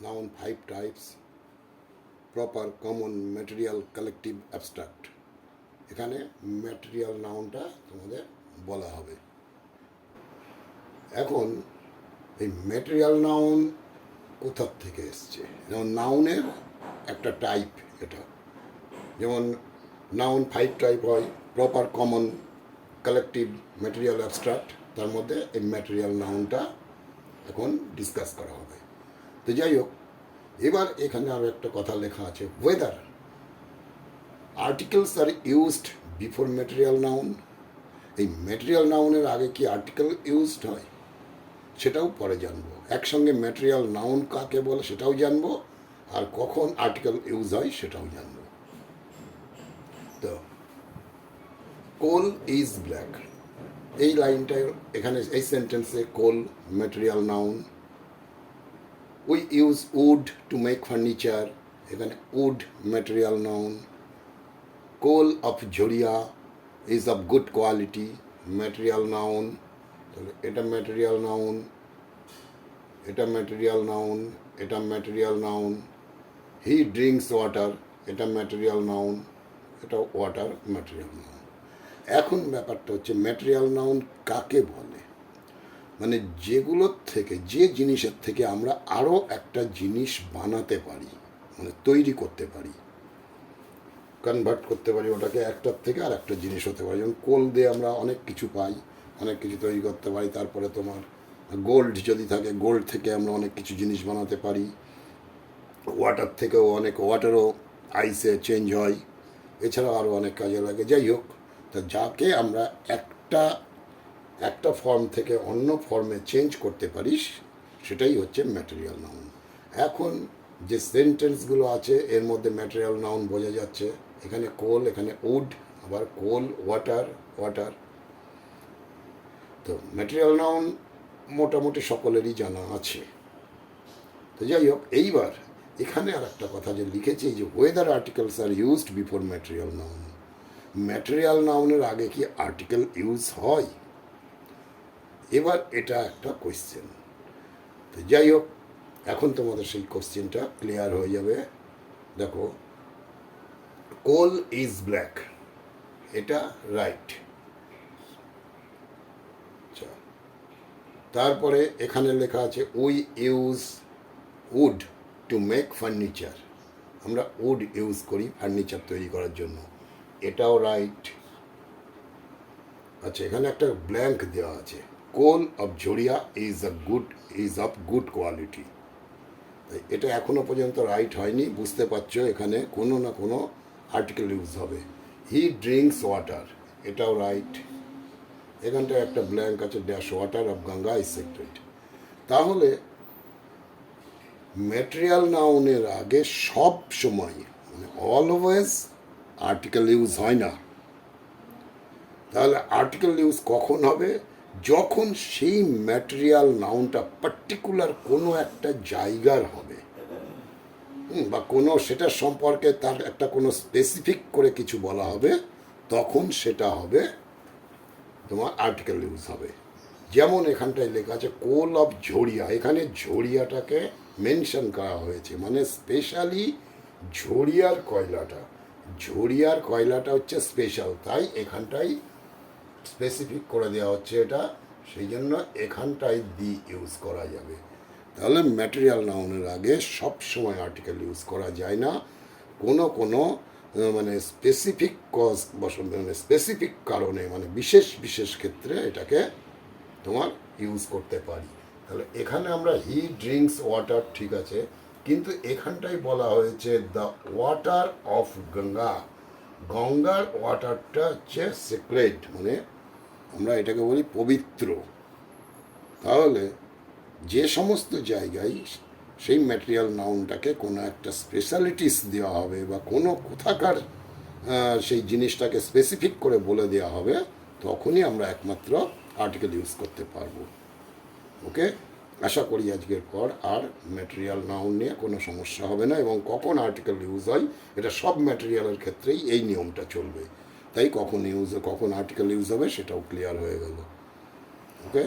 noun 5 types, proper common material collective abstract. এখানে material নাউনটা তোমাদের বলা হবে। এখন এই ম্যাটেরিয়াল নাউন কোথার থেকে এসছে? যেমন নাউনের একটা টাইপ এটা, যেমন নাউন 5 টাইপ হয়, proper common collective material abstract, তার মধ্যে এই ম্যাটেরিয়াল নাউনটা এখন ডিসকাস করা হবে। তো যাই হোক, এবার এখানে আরও একটা কথা লেখা আছে, weather articles are used before material noun. এই ম্যাটেরিয়াল নাউনের আগে কি আর্টিকেল ইউজড হয় সেটাও পরে জানবো। একসঙ্গে ম্যাটেরিয়াল নাউন কাকে বলে সেটাও জানবো, আর কখন আর্টিকেল ইউজ হয় সেটাও জানবো। তো কোল ইজ ব্ল্যাক, এই লাইনটায় এখানে এই সেন্টেন্সে coal material noun. We use wood to make furniture, এখানে wood material noun. Coal of Jharia is of good quality, material noun. তাহলে এটা ম্যাটেরিয়াল নাউন, এটা ম্যাটেরিয়াল নাউন, এটা material noun. He drinks water, এটা ম্যাটেরিয়াল নাউন, এটা water material noun. এখন ব্যাপারটা হচ্ছে ম্যাটেরিয়াল নাউন কাকে বলে, মানে যেগুলোর থেকে, যে জিনিসের থেকে আমরা আরও একটা জিনিস বানাতে পারি, মানে তৈরি করতে পারি, কনভার্ট করতে পারি, ওটাকে একটার থেকে আর একটা জিনিস হতে পারে। যেমন কোল দিয়ে আমরা অনেক কিছু পাই, অনেক কিছু তৈরি করতে পারি। তারপরে তোমার গোল্ড যদি থাকে, গোল্ড থেকে আমরা অনেক কিছু জিনিস বানাতে পারি। ওয়াটার থেকেও অনেক, ওয়াটারও আইসে চেঞ্জ হয়, এছাড়াও আরও অনেক কাজে লাগে। যাই হোক, তা যাকে আমরা একটা ফর্ম থেকে অন্য ফর্মে চেঞ্জ করতে পারিস সেটাই হচ্ছে ম্যাটেরিয়াল নাউন। এখন যে সেন্টেন্সগুলো আছে এর মধ্যে ম্যাটেরিয়াল নাউন বোঝা যাচ্ছে। এখানে কোল, এখানে উড, আবার কোল, ওয়াটার, ওয়াটার। তো ম্যাটেরিয়াল নাউন মোটামুটি সকলেরই জানা আছে। তো যাই হোক, এইবার এখানে আর একটা কথা যে লিখেছি যে weather articles are used before material noun. Material নাউনের আগে কি আর্টিকেল ইউজ হয়? এবার এটা একটা কোয়েশ্চেন। তো যাই হোক, এখন তোমাদের সেই কোশ্চেনটা ক্লিয়ার হয়ে যাবে। দেখো, কোল ইজ ব্ল্যাক, এটা রাইট। তারপরে এখানে লেখা আছে we use wood to make furniture, আমরা উড ইউজ করি ফার্নিচার তৈরি করার জন্য, এটাও রাইট। আচ্ছা, এখানে একটা ব্ল্যাঙ্ক দেওয়া আছে, coal of Jharia is of good quality. তাই এটা এখনো পর্যন্ত রাইট হয়নি, বুঝতে পারছো এখানে কোনো না কোনো আর্টিকেল ইউজ হবে। হি ড্রিঙ্কস ওয়াটার, এটাও রাইট। এখানটায় একটা ব্ল্যাঙ্ক আছে, dash water of Ganga is sacred. তাহলে ম্যাটেরিয়াল নাউনের আগে সব সময়, মানে অলওয়েজ আর্টিকেল ইউজ হয় না। তাহলে আর্টিকেল ইউজ কখন হবে? যখন সেই ম্যাটেরিয়াল নাউনটা পার্টিকুলার কোনো একটা জায়গার হবে, বা কোনো সেটার সম্পর্কে তার একটা কোনো স্পেসিফিক করে কিছু বলা হবে, তখন সেটা হবে তোমার আর্টিকেল ইউজ হবে। যেমন এখানটায় লেখা আছে কোল অফ ঝরিয়া, এখানে ঝরিয়াটাকে মেনশন করা হয়েছে, মানে স্পেশালি ঝরিয়ার কয়লাটা হচ্ছে স্পেশাল, তাই এখানটাই স্পেসিফিক করে দেওয়া হচ্ছে এটা, সেই জন্য এখানটায় দি ইউজ করা যাবে। তাহলে ম্যাটেরিয়াল নাউনের আগে সব সময় আর্টিকেল ইউজ করা যায় না, কোনো মানে স্পেসিফিক কজ মানে স্পেসিফিক কারণে, মানে বিশেষ ক্ষেত্রে এটাকে তোমার ইউজ করতে পারি। তাহলে এখানে আমরা হি ড্রিঙ্কস ওয়াটার, ঠিক আছে, কিন্তু এখানটাই বলা হয়েছে দ্য ওয়াটার অফ গঙ্গা, গঙ্গার ওয়াটারটা হচ্ছে সিক্রেট, মানে আমরা এটাকে বলি পবিত্র। তাহলে যে সমস্ত জায়গায় সেই ম্যাটেরিয়াল নাউনটাকে কোনো একটা স্পেশালিটিস দেওয়া হবে, বা কোনো কোথাকার সেই জিনিসটাকে স্পেসিফিক করে বলে দেওয়া হবে, তখনই আমরা একমাত্র আর্টিকেল ইউজ করতে পারবো। ওকে, আশা করি আজকের পর আর ম্যাটেরিয়াল নাউন নিয়ে কোনো সমস্যা হবে না, এবং কখন আর্টিকেল ইউজ হয় এটা সব ম্যাটেরিয়ালের ক্ষেত্রেই এই নিয়মটা চলবে। তাই কখন আর্টিকেল ইউজ হবে সেটাও ক্লিয়ার হয়ে গেল। ওকে।